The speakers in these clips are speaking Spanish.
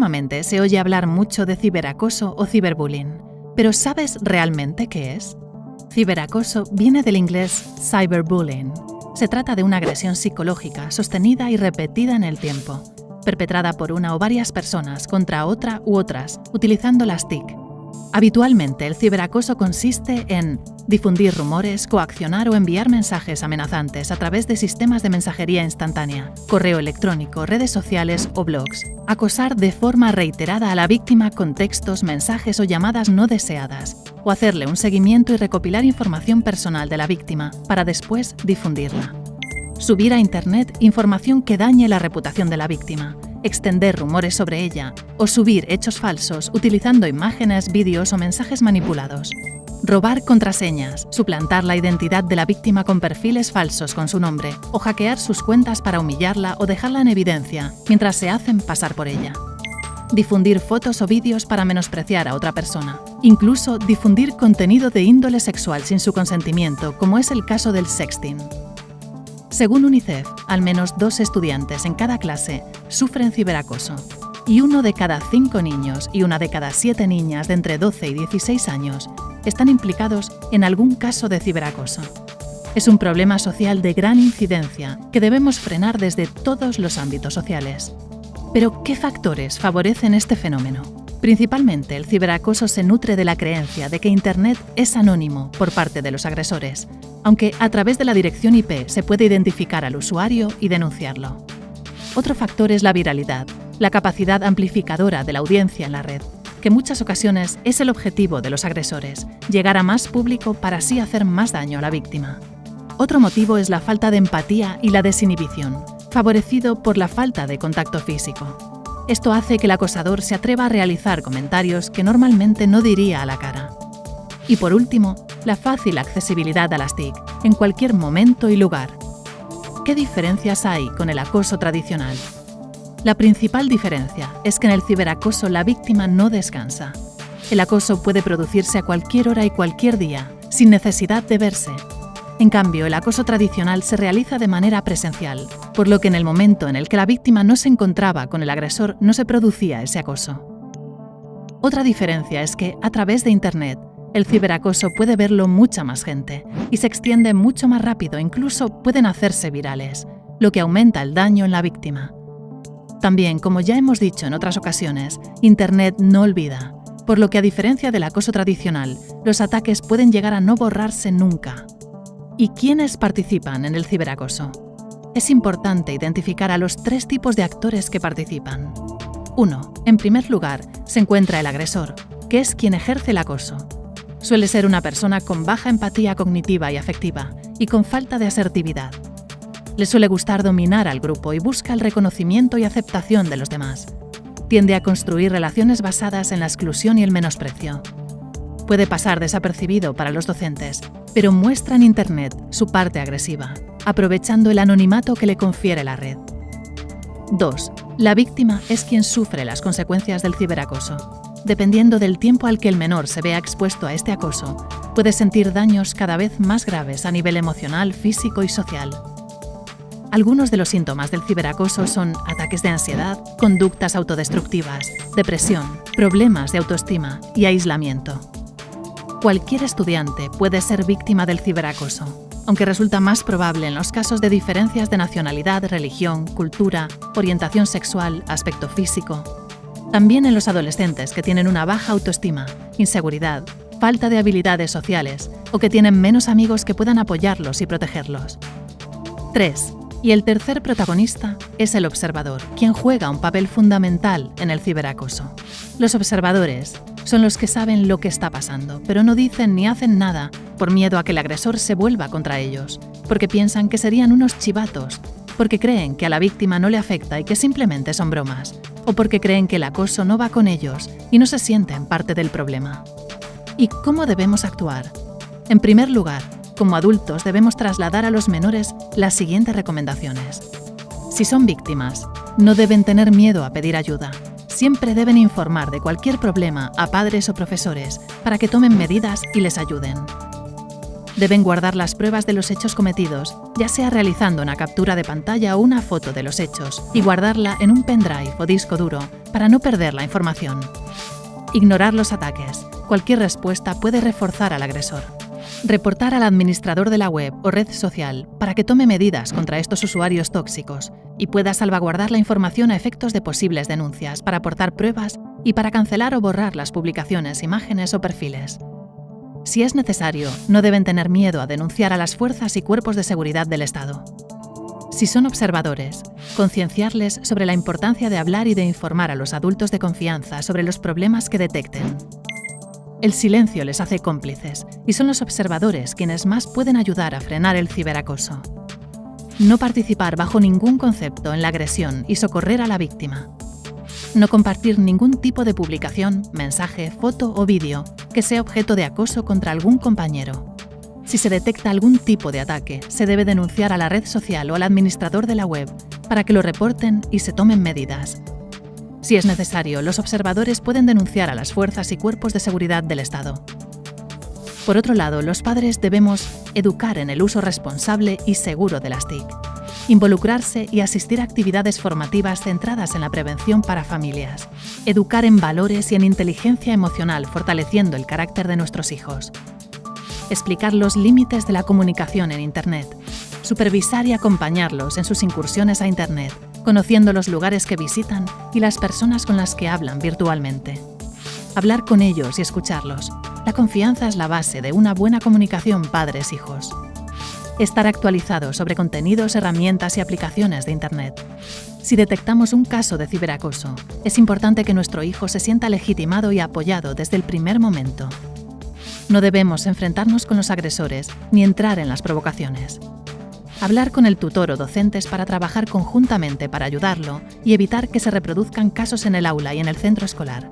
Últimamente se oye hablar mucho de ciberacoso o ciberbullying, pero ¿sabes realmente qué es? Ciberacoso viene del inglés cyberbullying. Se trata de una agresión psicológica sostenida y repetida en el tiempo, perpetrada por una o varias personas contra otra u otras, utilizando las TIC. Habitualmente, el ciberacoso consiste en difundir rumores, coaccionar o enviar mensajes amenazantes a través de sistemas de mensajería instantánea, correo electrónico, redes sociales o blogs. Acosar de forma reiterada a la víctima con textos, mensajes o llamadas no deseadas, o hacerle un seguimiento y recopilar información personal de la víctima para después difundirla. Subir a Internet información que dañe la reputación de la víctima, extender rumores sobre ella o subir hechos falsos utilizando imágenes, vídeos o mensajes manipulados. Robar contraseñas, suplantar la identidad de la víctima con perfiles falsos con su nombre o hackear sus cuentas para humillarla o dejarla en evidencia mientras se hacen pasar por ella. Difundir fotos o vídeos para menospreciar a otra persona. Incluso difundir contenido de índole sexual sin su consentimiento, como es el caso del sexting. Según UNICEF, al menos 2 estudiantes en cada clase sufren ciberacoso y 1 de cada 5 niños y 1 de cada 7 niñas de entre 12 y 16 años están implicados en algún caso de ciberacoso. Es un problema social de gran incidencia que debemos frenar desde todos los ámbitos sociales. Pero, ¿qué factores favorecen este fenómeno? Principalmente, el ciberacoso se nutre de la creencia de que Internet es anónimo por parte de los agresores, aunque a través de la dirección IP se puede identificar al usuario y denunciarlo. Otro factor es la viralidad, la capacidad amplificadora de la audiencia en la red, que en muchas ocasiones es el objetivo de los agresores, llegar a más público para así hacer más daño a la víctima. Otro motivo es la falta de empatía y la desinhibición, favorecido por la falta de contacto físico. Esto hace que el acosador se atreva a realizar comentarios que normalmente no diría a la cara. Y por último, la fácil accesibilidad a las TIC, en cualquier momento y lugar. ¿Qué diferencias hay con el acoso tradicional? La principal diferencia es que en el ciberacoso la víctima no descansa. El acoso puede producirse a cualquier hora y cualquier día, sin necesidad de verse. En cambio, el acoso tradicional se realiza de manera presencial, por lo que en el momento en el que la víctima no se encontraba con el agresor no se producía ese acoso. Otra diferencia es que, a través de Internet, el ciberacoso puede verlo mucha más gente y se extiende mucho más rápido, incluso pueden hacerse virales, lo que aumenta el daño en la víctima. También, como ya hemos dicho en otras ocasiones, Internet no olvida, por lo que a diferencia del acoso tradicional, los ataques pueden llegar a no borrarse nunca. ¿Y quiénes participan en el ciberacoso? Es importante identificar a los 3 tipos de actores que participan. 1. En primer lugar, se encuentra el agresor, que es quien ejerce el acoso. Suele ser una persona con baja empatía cognitiva y afectiva y con falta de asertividad. Le suele gustar dominar al grupo y busca el reconocimiento y aceptación de los demás. Tiende a construir relaciones basadas en la exclusión y el menosprecio. Puede pasar desapercibido para los docentes, pero muestra en Internet su parte agresiva, aprovechando el anonimato que le confiere la red. 2. La víctima es quien sufre las consecuencias del ciberacoso. Dependiendo del tiempo al que el menor se vea expuesto a este acoso, puede sentir daños cada vez más graves a nivel emocional, físico y social. Algunos de los síntomas del ciberacoso son ataques de ansiedad, conductas autodestructivas, depresión, problemas de autoestima y aislamiento. Cualquier estudiante puede ser víctima del ciberacoso, aunque resulta más probable en los casos de diferencias de nacionalidad, religión, cultura, orientación sexual, aspecto físico. También en los adolescentes que tienen una baja autoestima, inseguridad, falta de habilidades sociales o que tienen menos amigos que puedan apoyarlos y protegerlos. 3. Y el tercer protagonista es el observador, quien juega un papel fundamental en el ciberacoso. Los observadores son los que saben lo que está pasando, pero no dicen ni hacen nada por miedo a que el agresor se vuelva contra ellos, porque piensan que serían unos chivatos, porque creen que a la víctima no le afecta y que simplemente son bromas, o porque creen que el acoso no va con ellos y no se sienten parte del problema. ¿Y cómo debemos actuar? En primer lugar, como adultos debemos trasladar a los menores las siguientes recomendaciones. Si son víctimas, no deben tener miedo a pedir ayuda. Siempre deben informar de cualquier problema a padres o profesores para que tomen medidas y les ayuden. Deben guardar las pruebas de los hechos cometidos, ya sea realizando una captura de pantalla o una foto de los hechos, y guardarla en un pendrive o disco duro para no perder la información. Ignorar los ataques. Cualquier respuesta puede reforzar al agresor. Reportar al administrador de la web o red social para que tome medidas contra estos usuarios tóxicos y pueda salvaguardar la información a efectos de posibles denuncias para aportar pruebas y para cancelar o borrar las publicaciones, imágenes o perfiles. Si es necesario, no deben tener miedo a denunciar a las fuerzas y cuerpos de seguridad del Estado. Si son observadores, concienciarles sobre la importancia de hablar y de informar a los adultos de confianza sobre los problemas que detecten. El silencio les hace cómplices y son los observadores quienes más pueden ayudar a frenar el ciberacoso. No participar bajo ningún concepto en la agresión y socorrer a la víctima. No compartir ningún tipo de publicación, mensaje, foto o vídeo que sea objeto de acoso contra algún compañero. Si se detecta algún tipo de ataque, se debe denunciar a la red social o al administrador de la web para que lo reporten y se tomen medidas. Si es necesario, los observadores pueden denunciar a las fuerzas y cuerpos de seguridad del Estado. Por otro lado, los padres debemos educar en el uso responsable y seguro de las TIC, involucrarse y asistir a actividades formativas centradas en la prevención para familias, educar en valores y en inteligencia emocional fortaleciendo el carácter de nuestros hijos, explicar los límites de la comunicación en Internet, supervisar y acompañarlos en sus incursiones a Internet, conociendo los lugares que visitan y las personas con las que hablan virtualmente. Hablar con ellos y escucharlos. La confianza es la base de una buena comunicación padres-hijos. Estar actualizado sobre contenidos, herramientas y aplicaciones de Internet. Si detectamos un caso de ciberacoso, es importante que nuestro hijo se sienta legitimado y apoyado desde el primer momento. No debemos enfrentarnos con los agresores ni entrar en las provocaciones. Hablar con el tutor o docentes para trabajar conjuntamente para ayudarlo y evitar que se reproduzcan casos en el aula y en el centro escolar.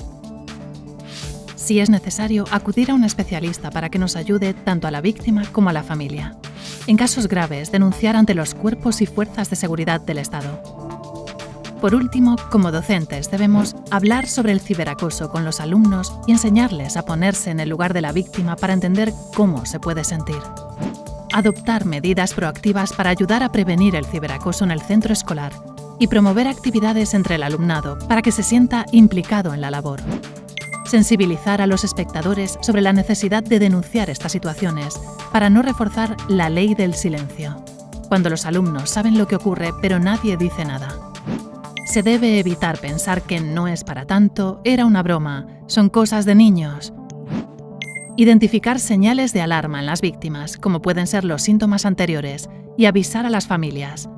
Si es necesario, acudir a un especialista para que nos ayude tanto a la víctima como a la familia. En casos graves, denunciar ante los cuerpos y fuerzas de seguridad del Estado. Por último, como docentes, debemos hablar sobre el ciberacoso con los alumnos y enseñarles a ponerse en el lugar de la víctima para entender cómo se puede sentir. Adoptar medidas proactivas para ayudar a prevenir el ciberacoso en el centro escolar y promover actividades entre el alumnado para que se sienta implicado en la labor. Sensibilizar a los espectadores sobre la necesidad de denunciar estas situaciones para no reforzar la ley del silencio, cuando los alumnos saben lo que ocurre pero nadie dice nada. Se debe evitar pensar que no es para tanto, era una broma, son cosas de niños. Identificar señales de alarma en las víctimas, como pueden ser los síntomas anteriores, y avisar a las familias.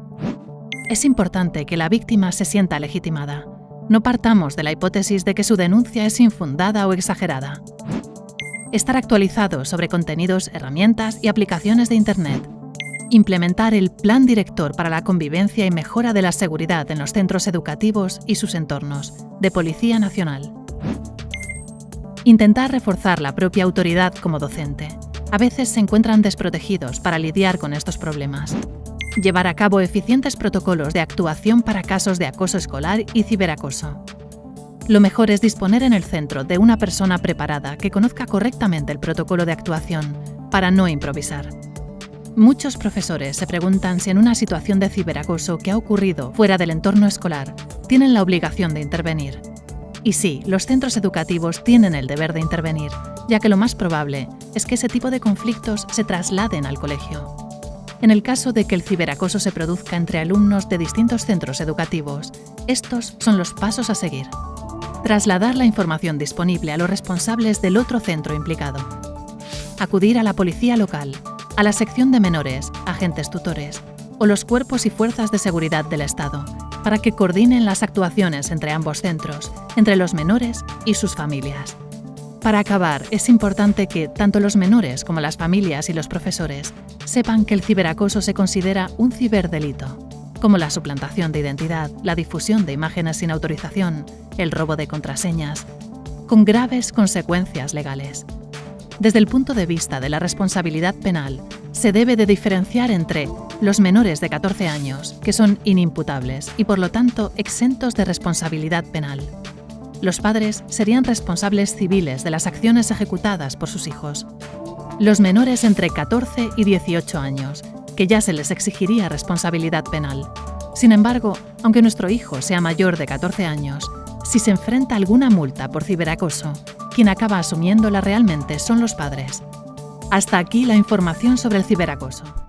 Es importante que la víctima se sienta legitimada. No partamos de la hipótesis de que su denuncia es infundada o exagerada. Estar actualizado sobre contenidos, herramientas y aplicaciones de Internet. Implementar el Plan Director para la Convivencia y Mejora de la Seguridad en los centros educativos y sus entornos, de Policía Nacional. Intentar reforzar la propia autoridad como docente. A veces se encuentran desprotegidos para lidiar con estos problemas. Llevar a cabo eficientes protocolos de actuación para casos de acoso escolar y ciberacoso. Lo mejor es disponer en el centro de una persona preparada que conozca correctamente el protocolo de actuación para no improvisar. Muchos profesores se preguntan si en una situación de ciberacoso que ha ocurrido fuera del entorno escolar tienen la obligación de intervenir. Y sí, los centros educativos tienen el deber de intervenir, ya que lo más probable es que ese tipo de conflictos se trasladen al colegio. En el caso de que el ciberacoso se produzca entre alumnos de distintos centros educativos, estos son los pasos a seguir. Trasladar la información disponible a los responsables del otro centro implicado. Acudir a la policía local, a la sección de menores, agentes tutores o los cuerpos y fuerzas de seguridad del Estado, para que coordinen las actuaciones entre ambos centros, entre los menores y sus familias. Para acabar, es importante que tanto los menores como las familias y los profesores sepan que el ciberacoso se considera un ciberdelito, como la suplantación de identidad, la difusión de imágenes sin autorización, el robo de contraseñas, con graves consecuencias legales. Desde el punto de vista de la responsabilidad penal, se debe de diferenciar entre los menores de 14 años, que son inimputables y por lo tanto exentos de responsabilidad penal. Los padres serían responsables civiles de las acciones ejecutadas por sus hijos. Los menores entre 14 y 18 años, que ya se les exigiría responsabilidad penal. Sin embargo, aunque nuestro hijo sea mayor de 14 años, si se enfrenta a alguna multa por ciberacoso, quien acaba asumiéndola realmente son los padres. Hasta aquí la información sobre el ciberacoso.